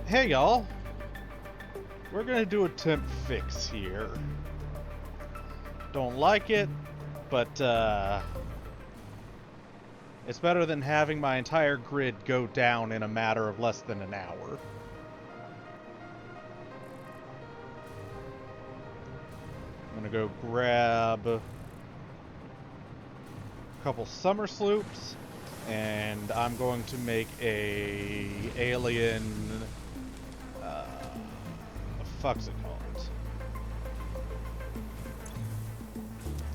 Hey y'all, we're gonna do a temp fix here. Don't like it, but it's better than having my entire grid go down in a matter of less than an hour. I'm gonna go grab a couple summer sloops, and I'm going to make a alien. What the fuck's it called?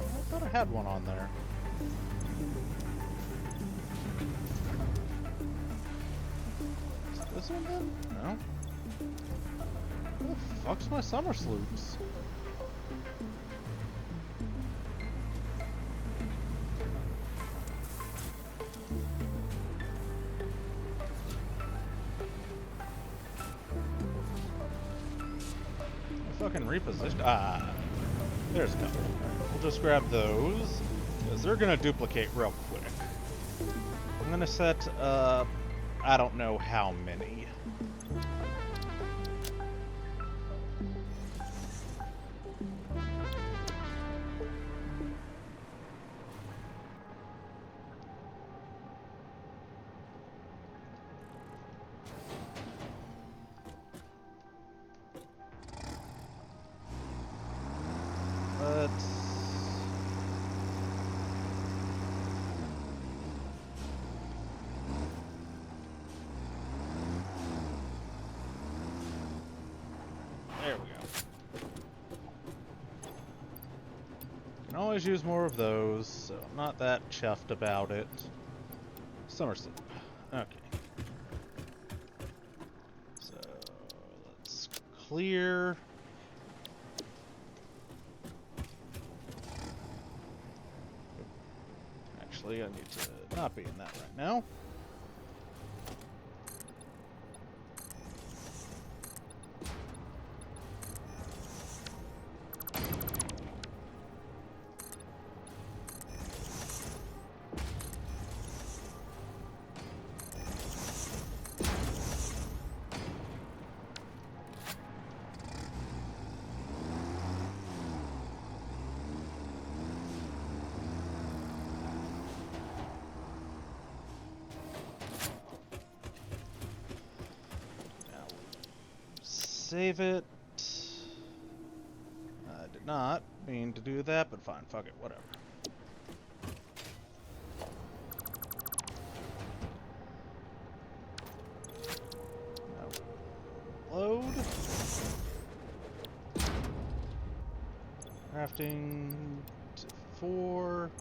I thought I had one on there. Is it this one then? No. Where the fuck's my summer sloops? Fucking repositioned. Ah, there's a couple. We'll just grab those, because they're gonna duplicate real quick. I'm gonna set up, I don't know how many. There we go. Can always use more of those, so I'm not that chuffed about it. Summer sleep. Okay. So let's clear. Actually, I need to not be in that right now. Save it. I did not mean to do that, but fine, fuck it, whatever. Now, load. Crafting to 4.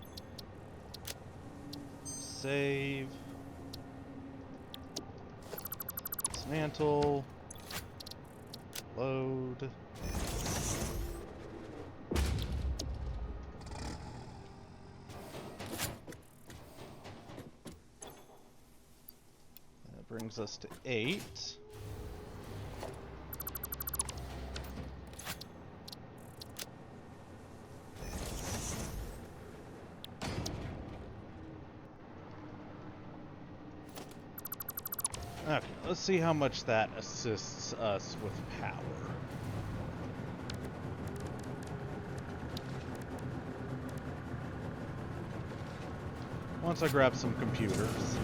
Save. Dismantle. Load. That brings us to 8. Okay, let's see how much that assists us with power. Once I grab some computers. Was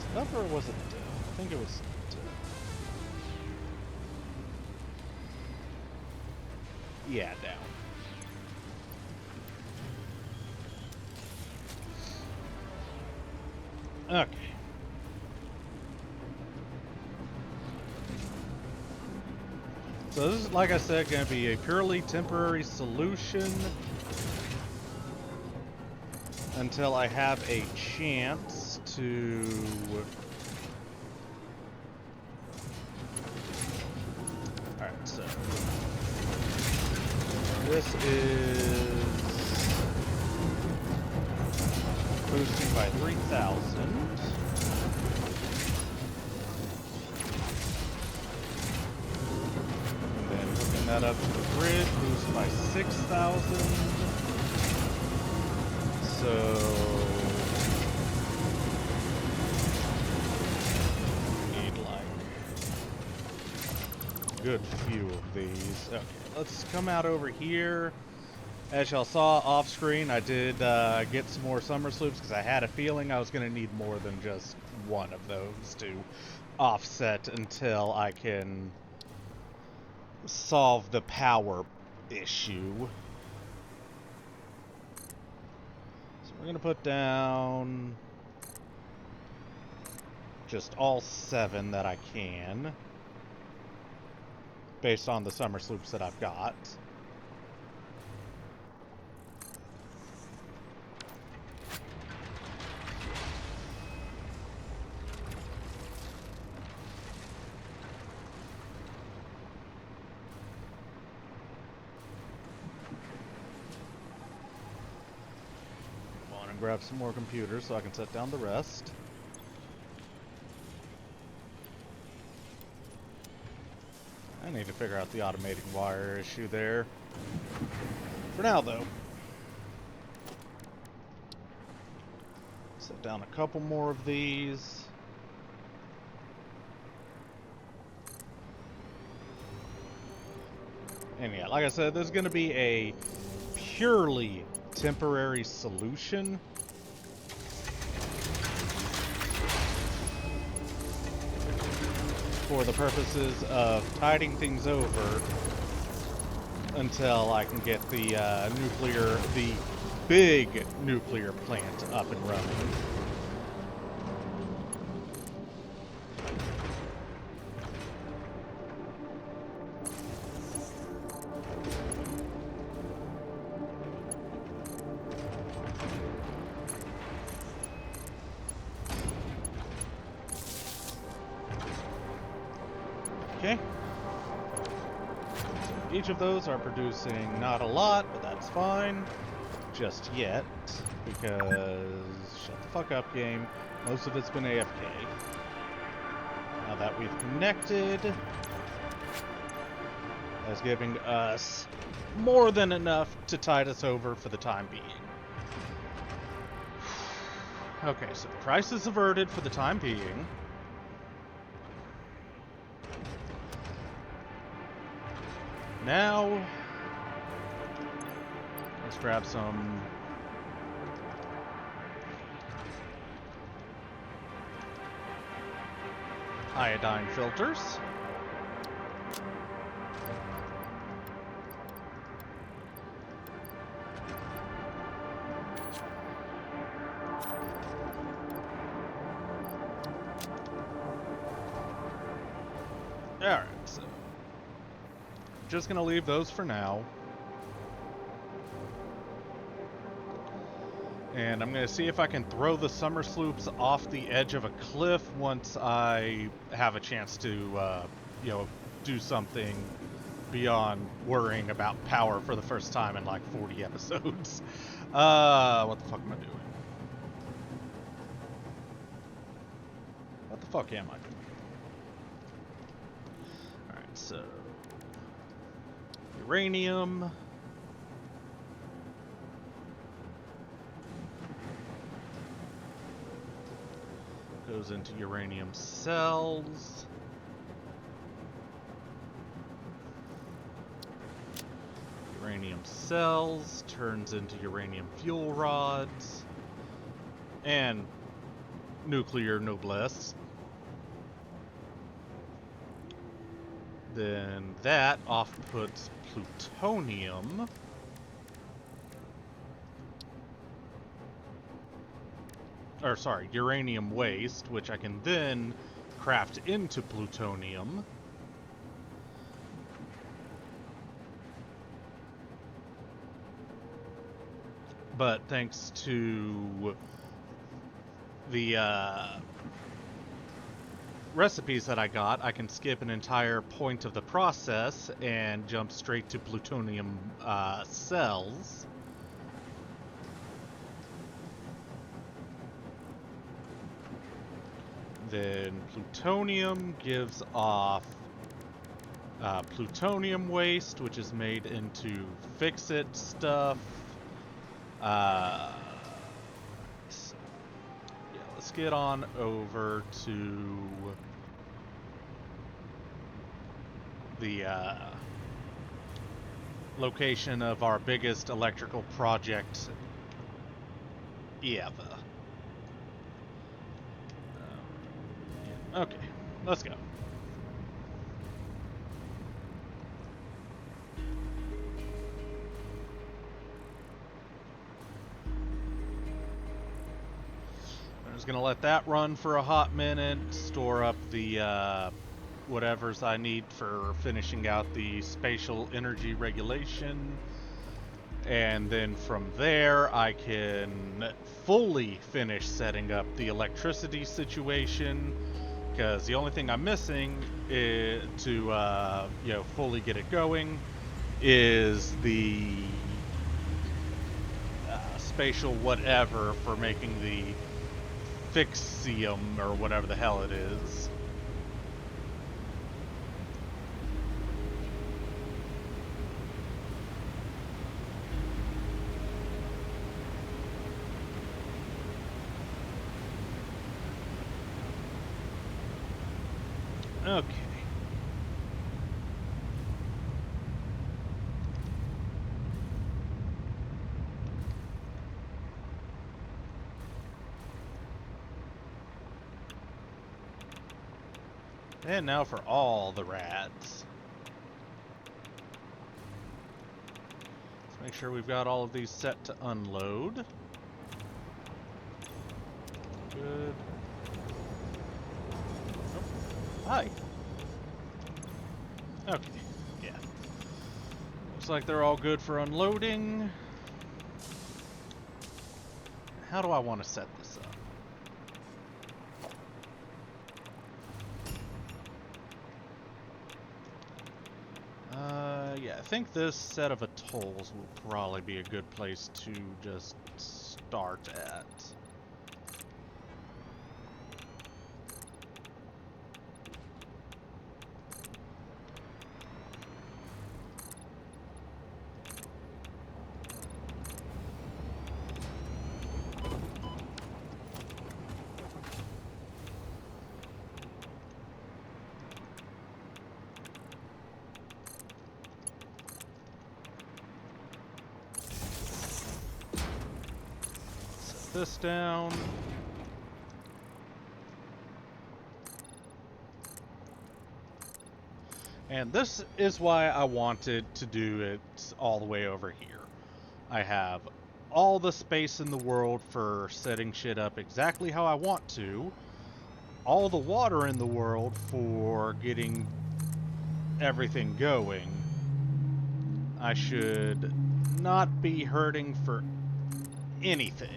it up or was it down? I think it was down. Yeah, down. Okay. So this is, like I said, going to be a purely temporary solution until I have a chance to alright, so this is boosting by 3,000. And then hooking that up to the grid, boost by 6,000. so need like a good few of these. Okay, let's come out over here. As y'all saw off screen, I did get some more summer sloops because I had a feeling I was going to need more than just one of those to offset until I can solve the power issue. So we're going to put down just all 7 that I can, based on the summer sloops that I've got. Grab some more computers so I can set down the rest. I need to figure out the automating wire issue there. For now, though. Set down a couple more of these. And yeah, like I said, there's going to be a purely temporary solution. For the purposes of tiding things over until I can get the the big nuclear plant up and running. Okay. So each of those are producing not a lot, but that's fine. Just yet, because shut the fuck up, game. Most of it's been AFK. Now that we've connected, that's giving us more than enough to tide us over for the time being. Okay, so the crisis is averted for the time being. Now, let's grab some iodine filters. Alright, so just gonna leave those for now. And I'm gonna see if I can throw the summer sloops off the edge of a cliff once I have a chance to, you know, do something beyond worrying about power for the first time in like 40 episodes. What the fuck am I doing? What the fuck am I doing? Alright, so uranium. Goes into uranium cells. Uranium cells turns into uranium fuel rods. And nuclear noblesse. Then that outputs plutonium. Or sorry, uranium waste, which I can then craft into plutonium. But thanks to the recipes that I got, I can skip an entire point of the process and jump straight to plutonium cells. Then plutonium gives off plutonium waste, which is made into fix-it stuff. let's get on over to the location of our biggest electrical project ever. Okay, let's go. I'm just gonna let that run for a hot minute, store up the whatever's I need for finishing out the spatial energy regulation, and then from there I can fully finish setting up the electricity situation, because the only thing I'm missing is to fully get it going is the spatial whatever for making the fixium or whatever the hell it is. Okay. And now for all the rads. Let's make sure we've got all of these set to unload. Good. Oh. Hi. Okay, yeah. Looks like they're all good for unloading. How do I want to set this up? Yeah, I think this set of atolls will probably be a good place to just start at. This down. And this is why I wanted to do it all the way over here. I have all the space in the world for setting shit up exactly how I want to. All the water in the world for getting everything going. I should not be hurting for anything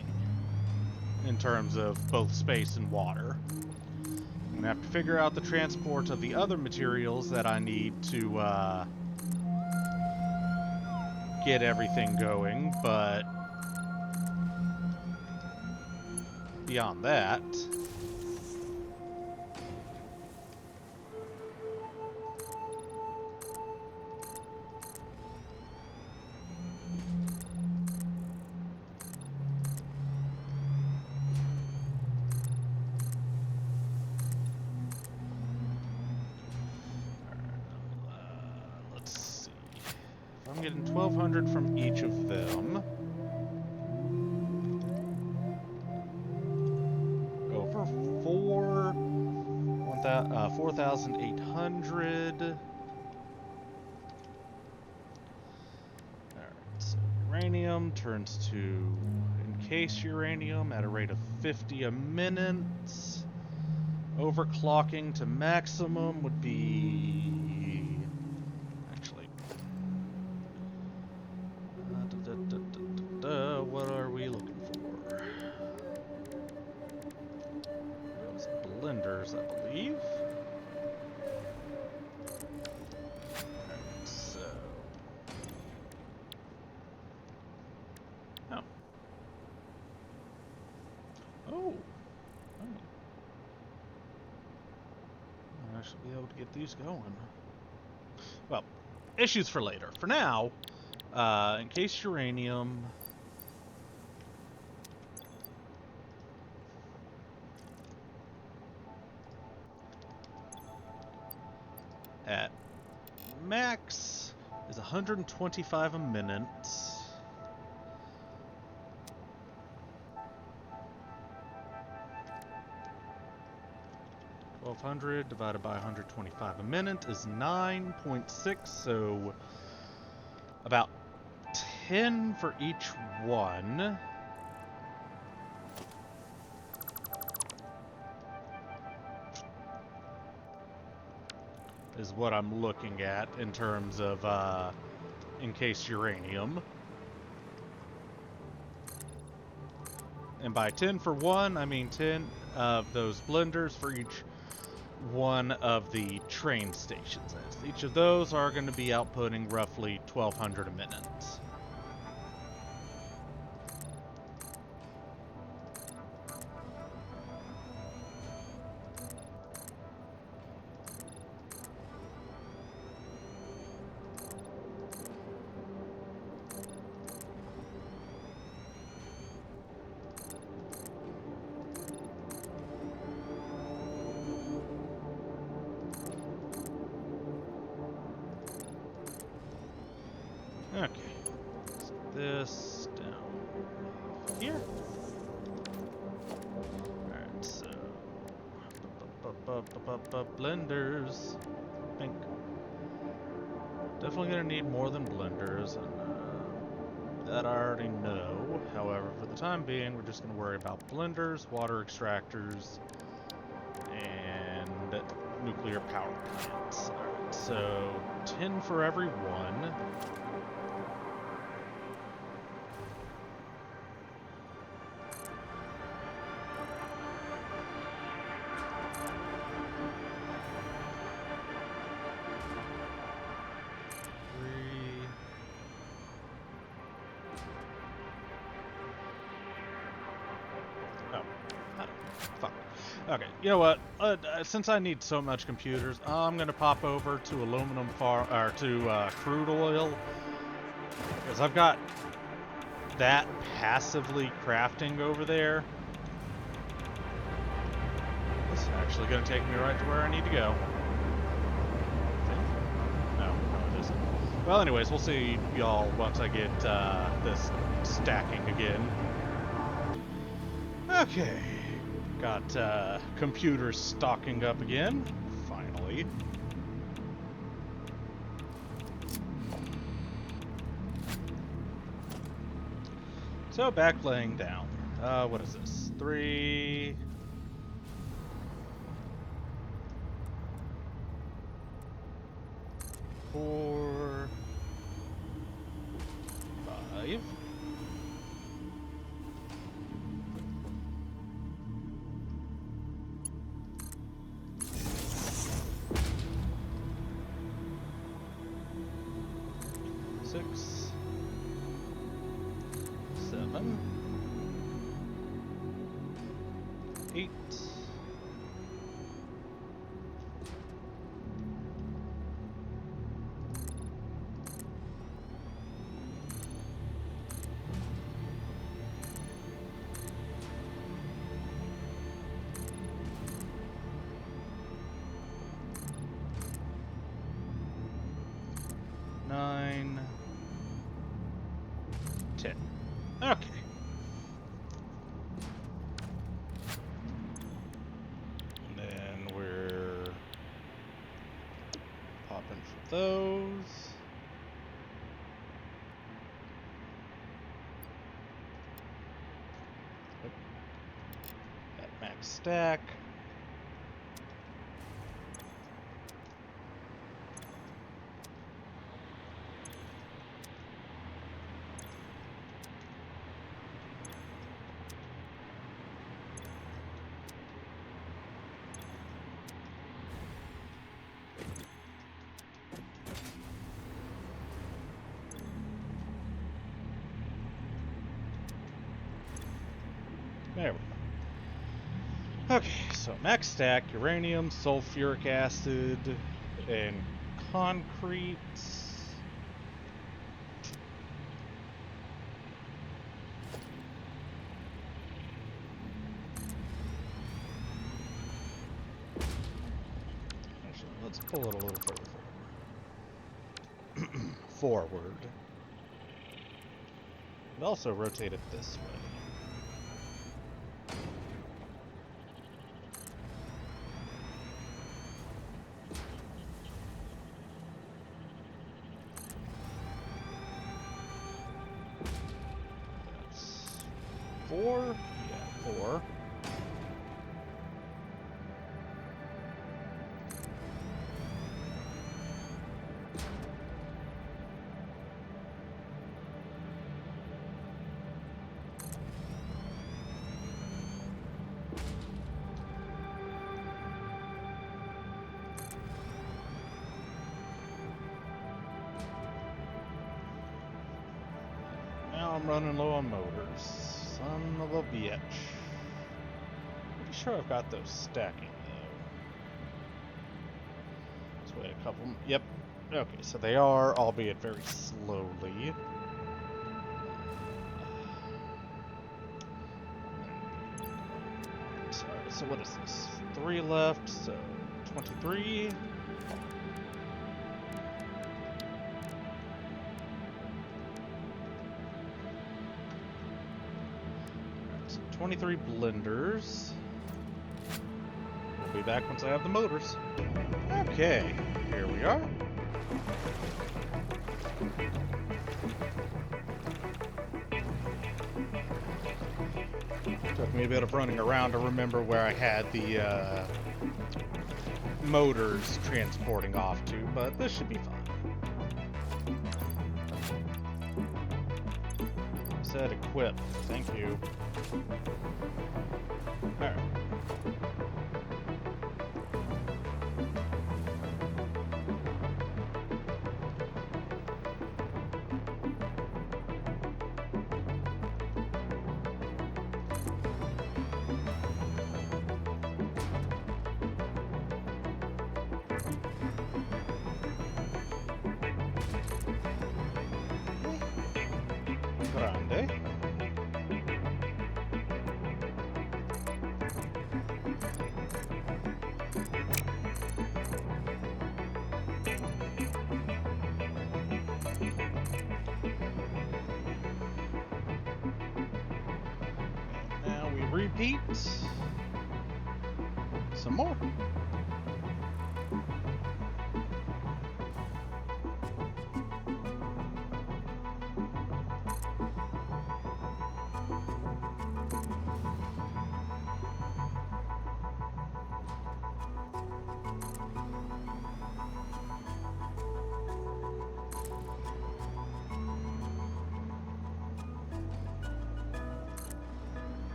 in terms of both space and water. I'm gonna have to figure out the transport of the other materials that I need to get everything going, but beyond that, I'm getting 1,200 from each of them. Over 4,800. Alright, so uranium turns to encased uranium at a rate of 50 a minute. Overclocking to maximum would be... what are we looking for? Those blenders, I believe. Alright, so... Oh. Oh. I should be able to get these going. Well, issues for later. For now, encased uranium... at max is 125 a minute. 1200 divided by 125 a minute is 9.6, so about 10 for each one. Is what I'm looking at in terms of encased uranium. And by 10 for one, I mean 10 of those blenders for each one of the train stations. Each of those are going to be outputting roughly 1200 a minute. Okay, so this down here. Alright, so blenders. I think definitely gonna need more than blenders, and that I already know. However, for the time being, we're just gonna worry about blenders, water extractors, and nuclear power plants. Alright, so 10 for every one. Okay, you know what? Since I need so much computers, I'm gonna pop over to aluminum or to crude oil, because I've got that passively crafting over there. This is actually gonna take me right to where I need to go. No, it isn't. Well, anyways, we'll see y'all once I get this stacking again. Okay. Got computers stocking up again, finally. So back laying down. What is this? 3... 4... 5... 6, 7, 8, 9, 10. Okay. And then we're popping for those. At max stack. There we go. Okay, so max stack, uranium, sulfuric acid, and concrete. Actually, let's pull it a little further forward. forward. And also rotate it this way. That's 4? Yeah, 4. Now I'm running low on motors. Son of a bitch. Pretty sure I've got those stacking though. Let's wait a couple. Yep. Okay, so they are, albeit very slowly. Alright, so what is this? 3 left, so 23. 23 blenders. We'll be back once I have the motors. Okay, here we are. Took me a bit of running around to remember where I had the motors transporting off to, but this should be fine. Said equip. Thank you. Alright. Grande. Now we repeat some more.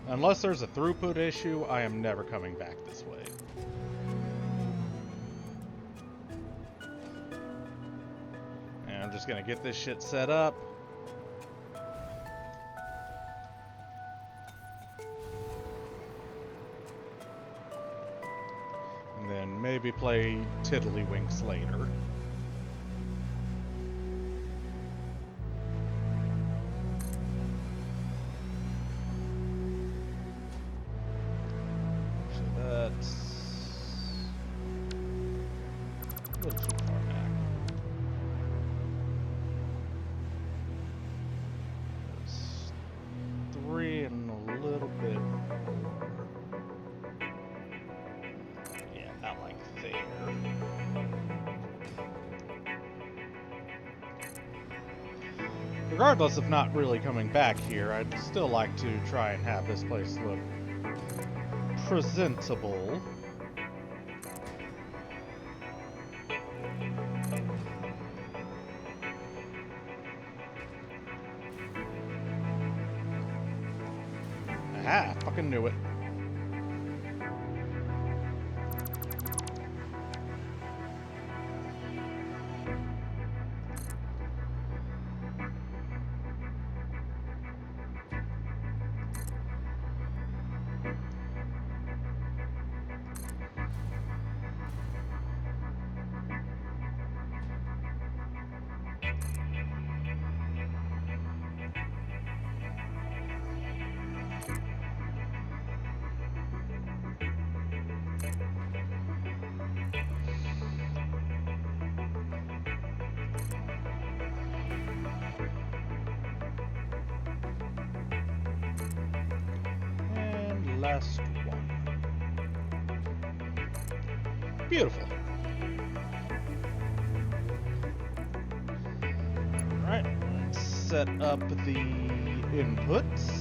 Unless there's a throughput issue, I am never coming back this way. And I'm just gonna get this shit set up. And then maybe play Tiddlywinks later. A little too far back. There's 3 and a little bit more. Yeah, about like there. Regardless of not really coming back here, I'd still like to try and have this place look presentable. Aha, fucking knew it. last one. Beautiful. Alright, let's set up the inputs.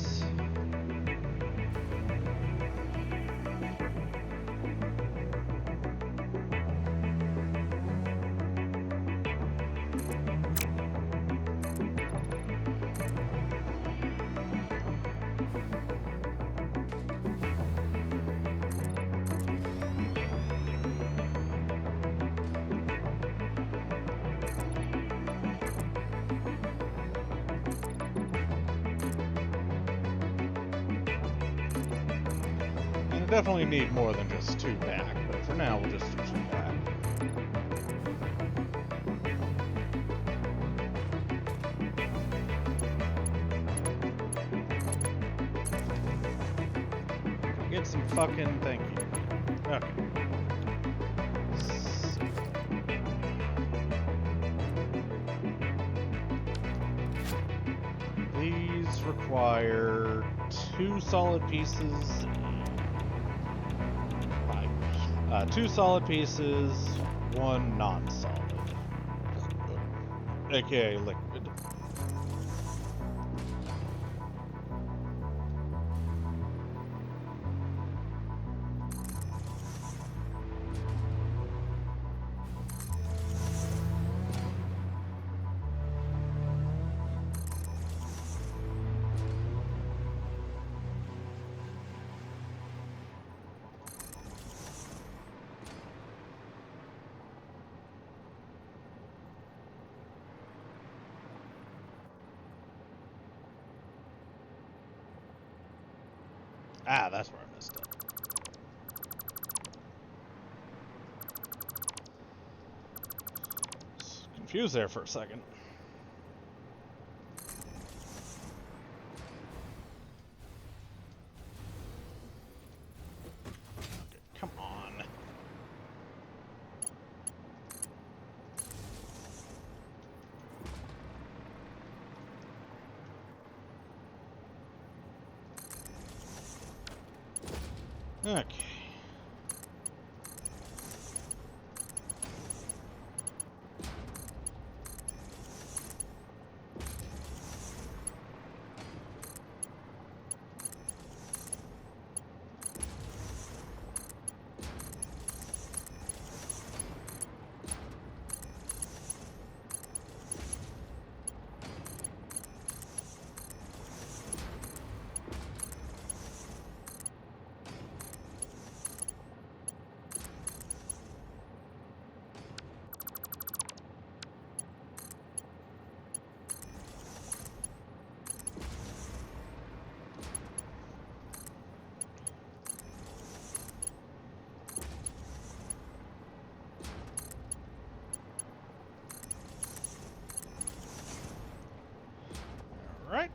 Definitely need more than just 2 back, but for now we'll just do 2 back. Get some fucking thank you. Okay. So. These require 2 solid pieces. 2 solid pieces, 1 non-solid, aka liquid. Ah, that's where I messed up. Was confused there for a second. Okay, come on. Okay. Right.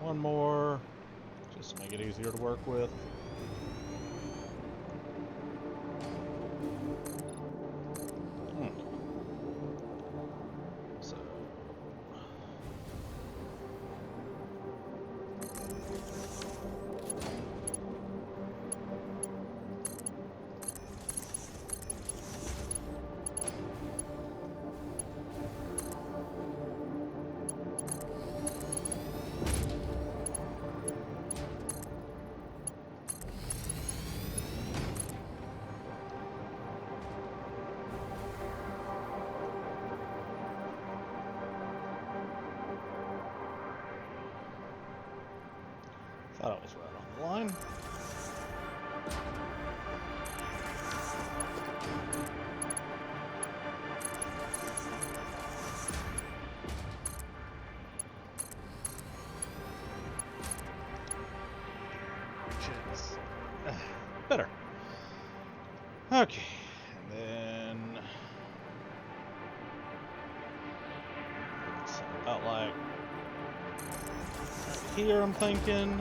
One more, just to make it easier to work with. So. Thought I was right on the line. Better. Okay, and then it's about like right here, I'm thinking.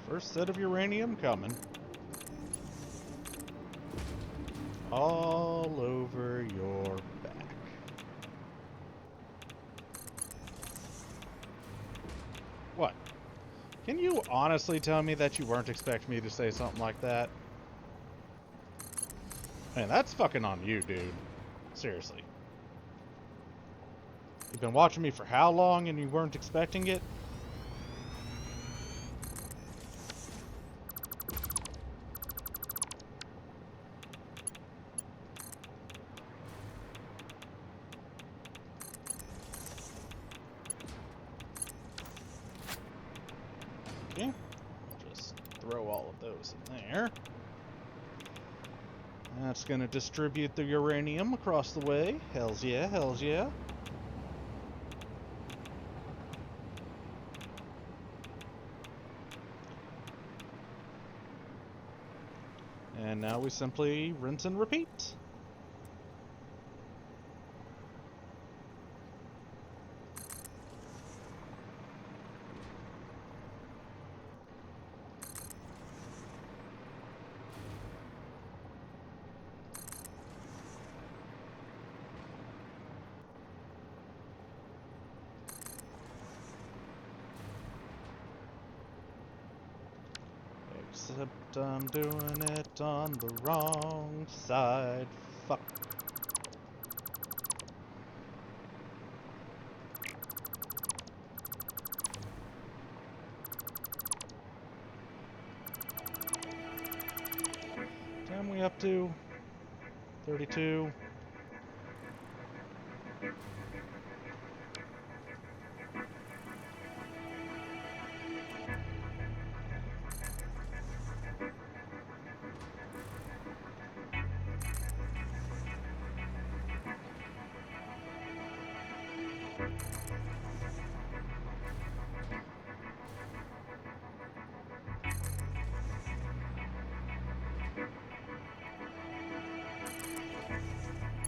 First set of uranium coming. All over your back. What? Can you honestly tell me that you weren't expecting me to say something like that? Man, that's fucking on you, dude. Seriously. You've been watching me for how long and you weren't expecting it? Okay. I'll just throw all of those in there. That's gonna distribute the uranium across the way. Hells yeah, hells yeah. And now we simply rinse and repeat. Except I'm doing it on the wrong side. Fuck. Time we up to 32.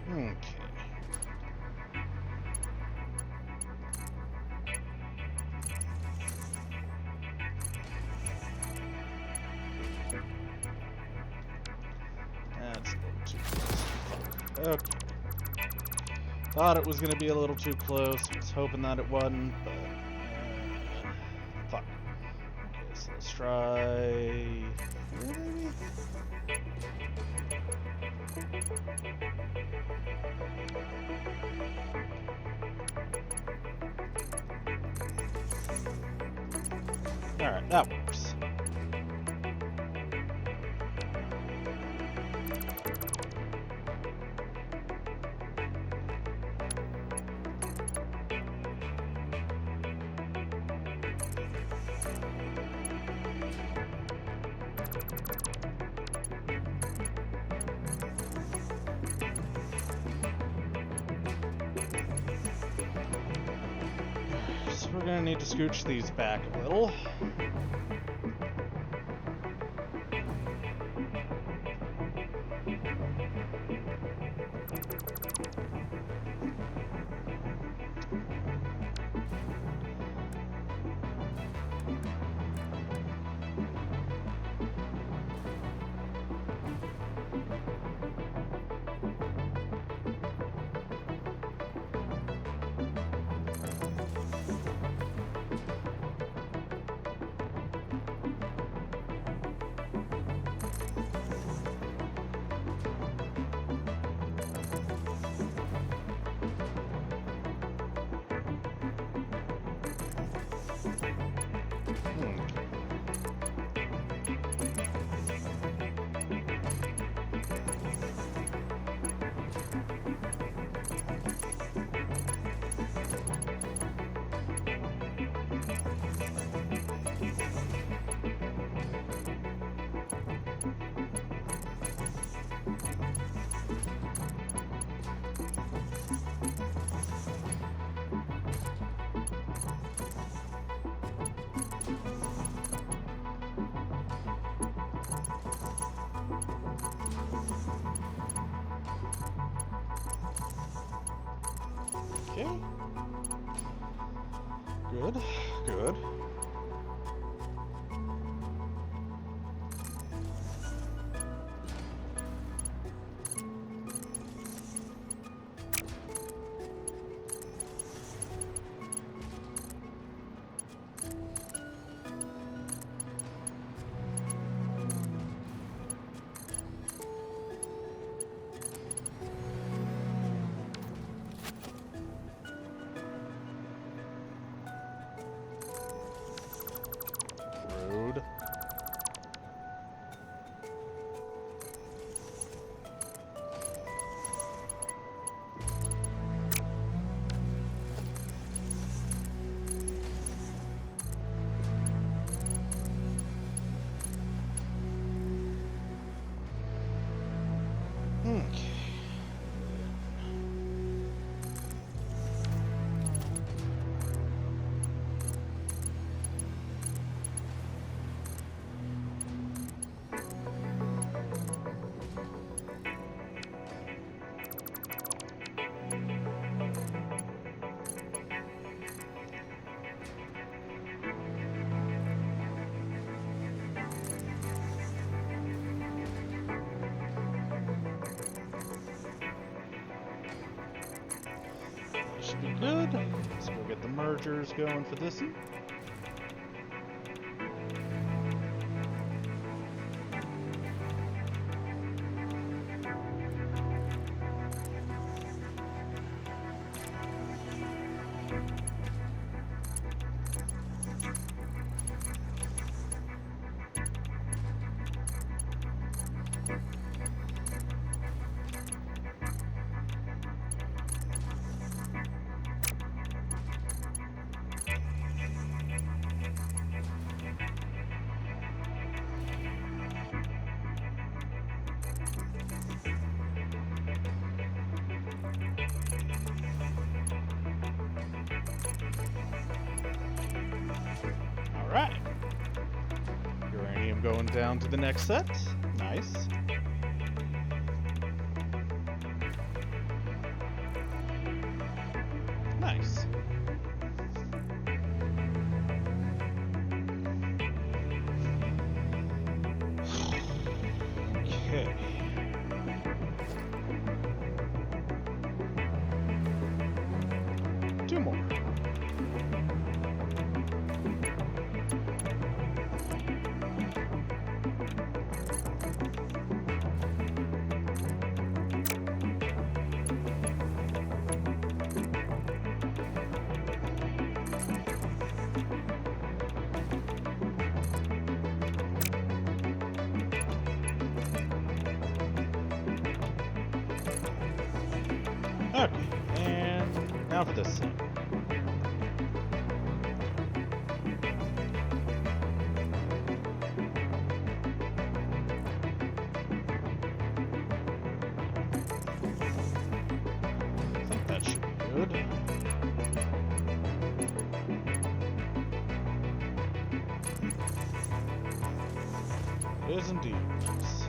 Okay. That's a little too close. Fuck. Okay. Thought it was going to be a little too close. Was hoping that it wasn't, but... fuck. Okay, so let's try... maybe? Alright, that works. So we're gonna need to scooch these back a little. Okay. Good, good. Good. Let's go get the mergers going for this one. Alright. Uranium going down to the next set. Nice. Nice. Okay. Two more. Okay, and now for this set. I think that should be good. It is indeed. Nice.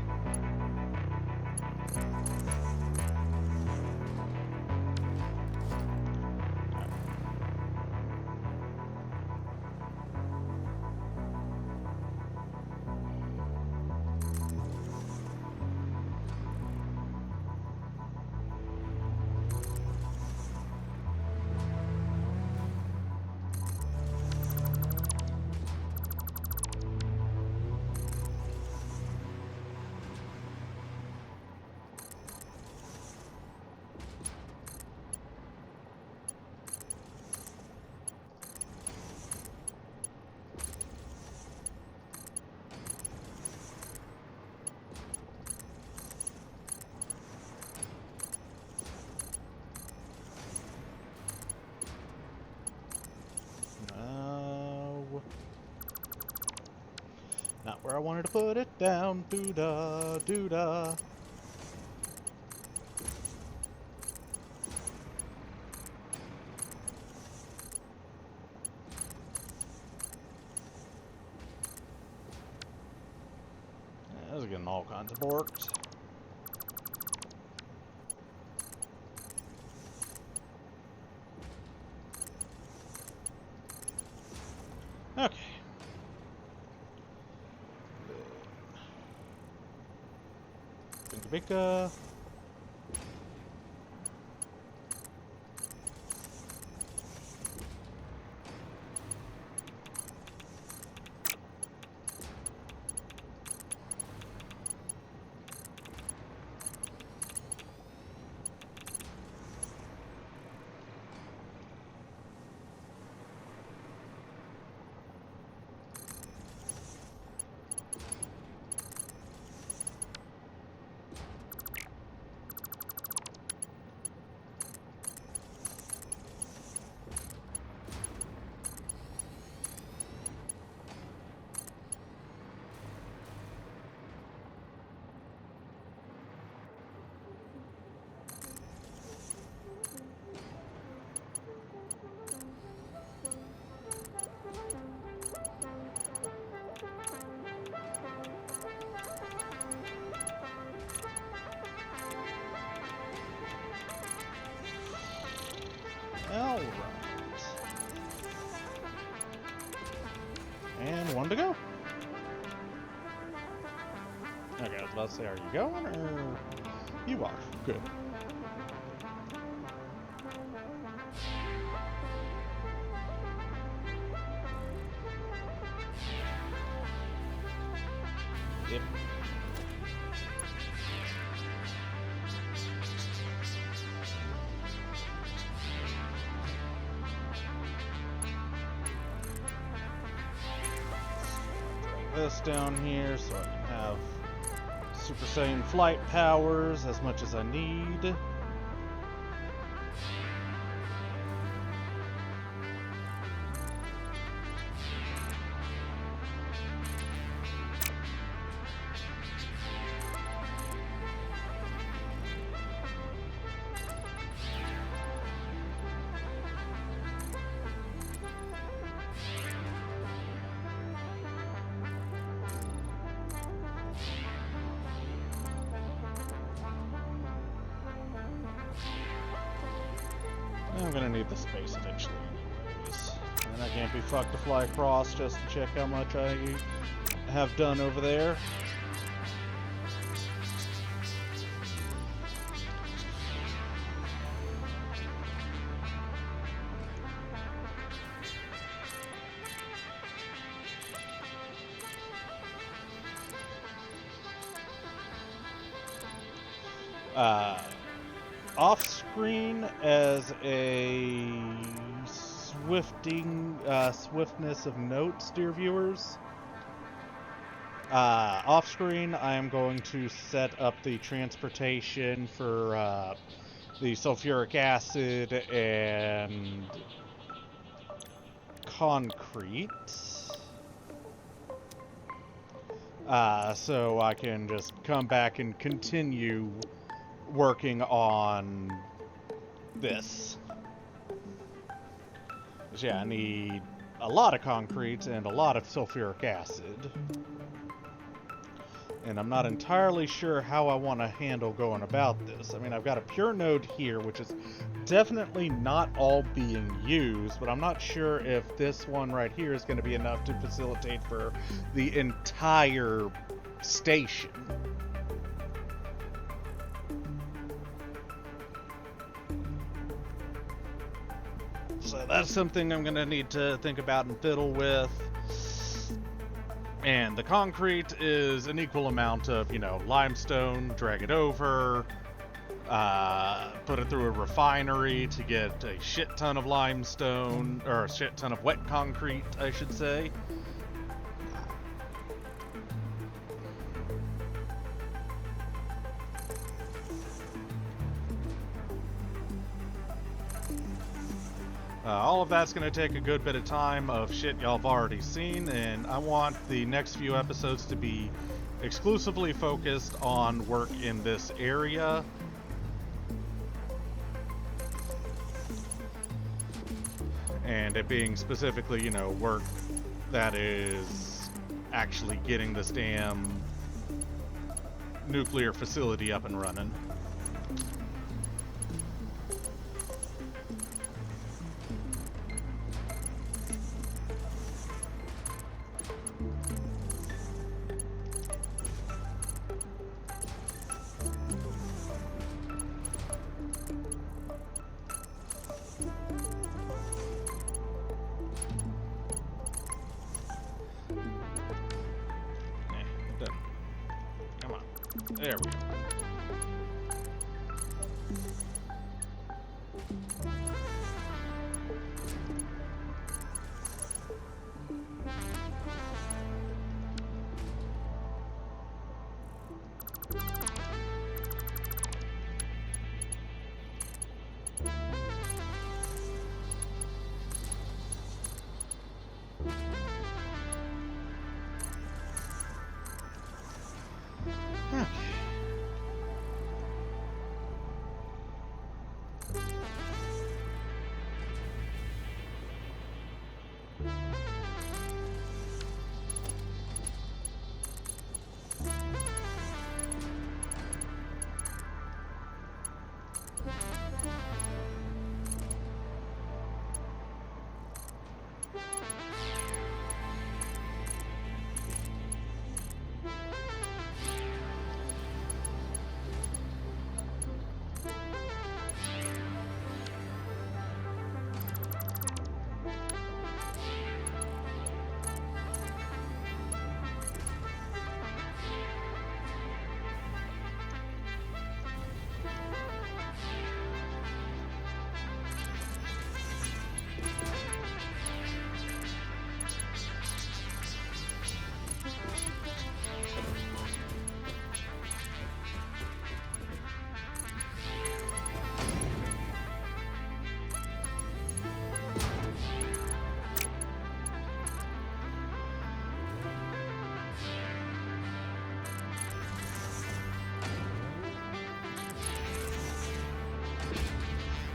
Not where I wanted to put it down. Doo-da, doo-da. Yeah, those are getting all kinds of borked. Okay. Binka. All right. And one to go. Okay, I was about to say, are you going or you are? Good. Yep. This down here so I can have Super Saiyan flight powers as much as I need. I'm gonna need the space eventually anyways. And I can't be fucked to fly across just to check how much I have done over there. Off-screen as a swiftness of notes, dear viewers. Off-screen, I am going to set up the transportation for the sulfuric acid and concrete. So I can just come back and continue working on this. So yeah, I need a lot of concrete and a lot of sulfuric acid. And I'm not entirely sure how I want to handle going about this. I mean, I've got a pure node here, which is definitely not all being used, but I'm not sure if this one right here is going to be enough to facilitate for the entire station. So that's something I'm going to need to think about and fiddle with. And the concrete is an equal amount of, you know, limestone, drag it over, put it through a refinery to get a shit ton of limestone, or a shit ton of wet concrete, I should say. All of that's going to take a good bit of time of shit y'all have already seen, and I want the next few episodes to be exclusively focused on work in this area. And it being specifically, you know, work that is actually getting this damn nuclear facility up and running. Come on. There we go.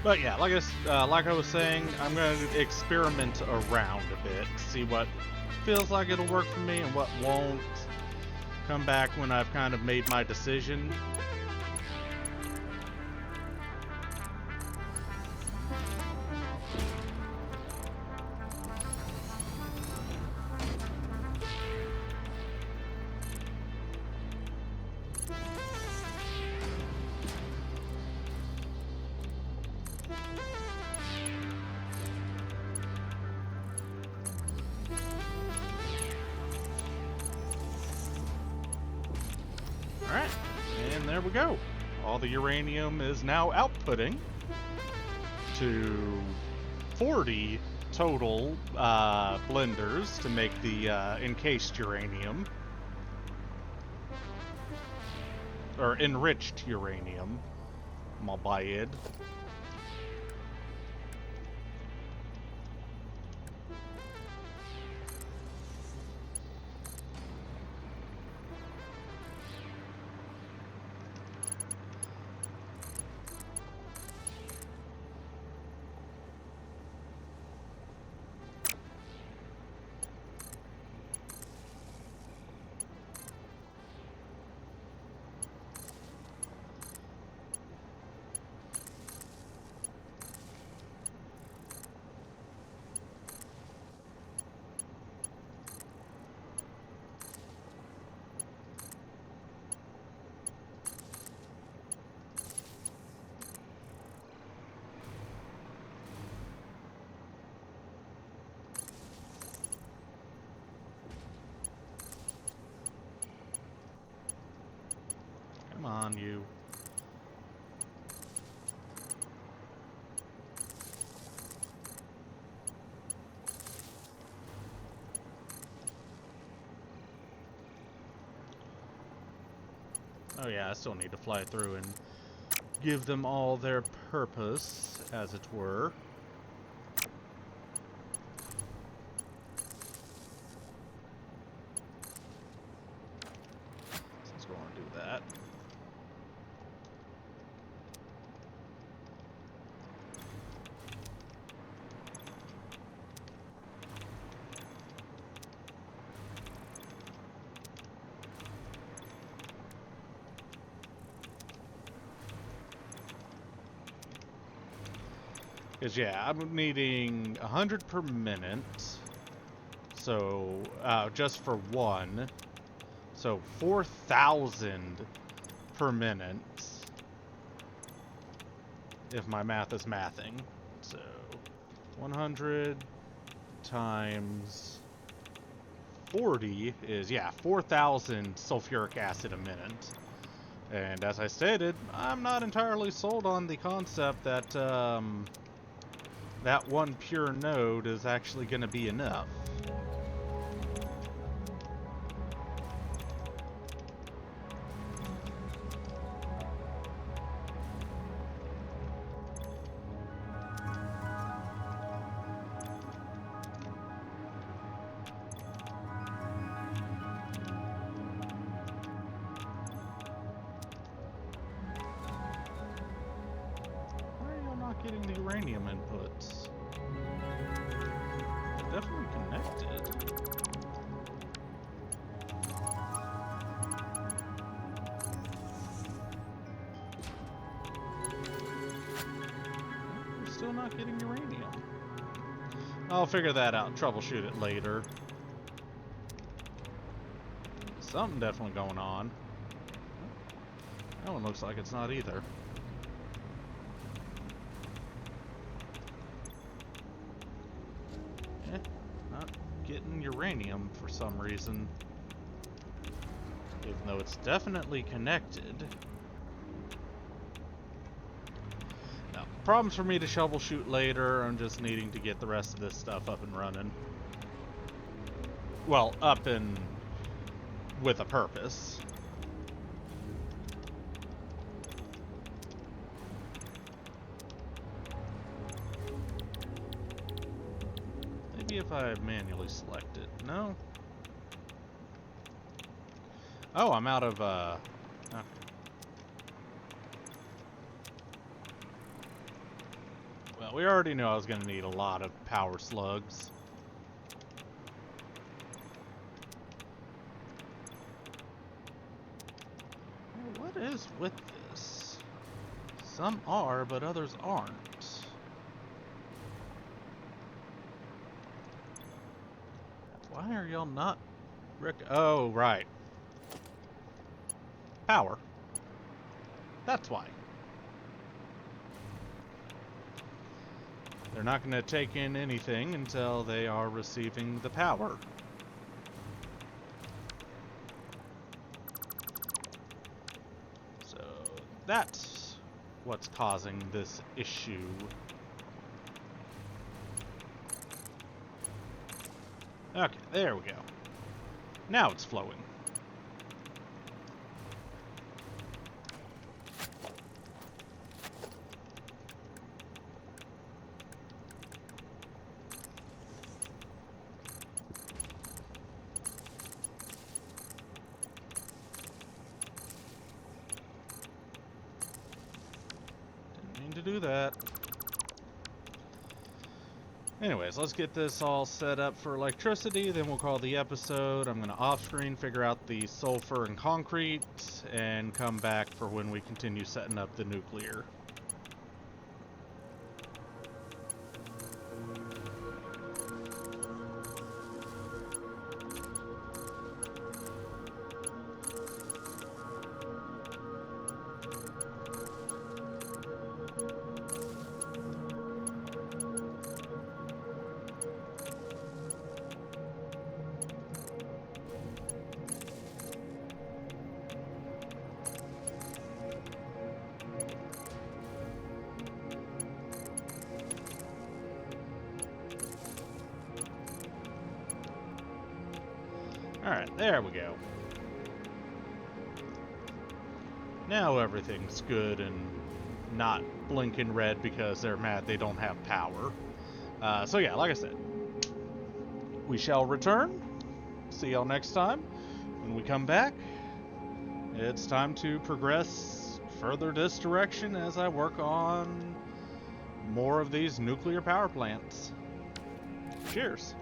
But yeah, like I was saying, I'm going to experiment around a bit, see what feels like it'll work for me and what won't. Come back when I've kind of made my decision. Alright, and there we go. All the uranium is now outputting to 40 total blenders to make the encased uranium. Or enriched uranium, Malbayid. Come on, you. Oh yeah, I still need to fly through and give them all their purpose, as it were. Since we're going to do that. Because, yeah, I'm needing 100 per minute. So, just for one. So, 4,000 per minute. If my math is mathing. So, 100 times 40 is, yeah, 4,000 sulfuric acid a minute. And as I stated, I'm not entirely sold on the concept that, that one pure node is actually going to be enough. Why are you not getting the uranium inputs? They're definitely connected. We're still not getting uranium. I'll figure that out, troubleshoot it later. Something definitely going on. That one looks like it's not either. Not getting uranium for some reason. Even though it's definitely connected. Now, problems for me to troubleshoot later. I'm just needing to get the rest of this stuff up and running. Well, up and with a purpose. Maybe if I manually select it. No? Oh, I'm out of, okay. we already knew I was going to need a lot of power slugs. What is with this? Some are, but others aren't. Why are y'all not... Oh, right. Power. That's why. They're not going to take in anything until they are receiving the power. So that's what's causing this issue. Okay, there we go. Now it's flowing. To do that. Anyways, let's get this all set up for electricity, then we'll call the episode. I'm going to off-screen figure out the sulfur and concrete, and come back for when we continue setting up the nuclear. Alright, there we go. Now everything's good and not blinking red because they're mad they don't have power. So yeah, like I said, we shall return. See y'all next time. When we come back, it's time to progress further this direction as I work on more of these nuclear power plants. Cheers.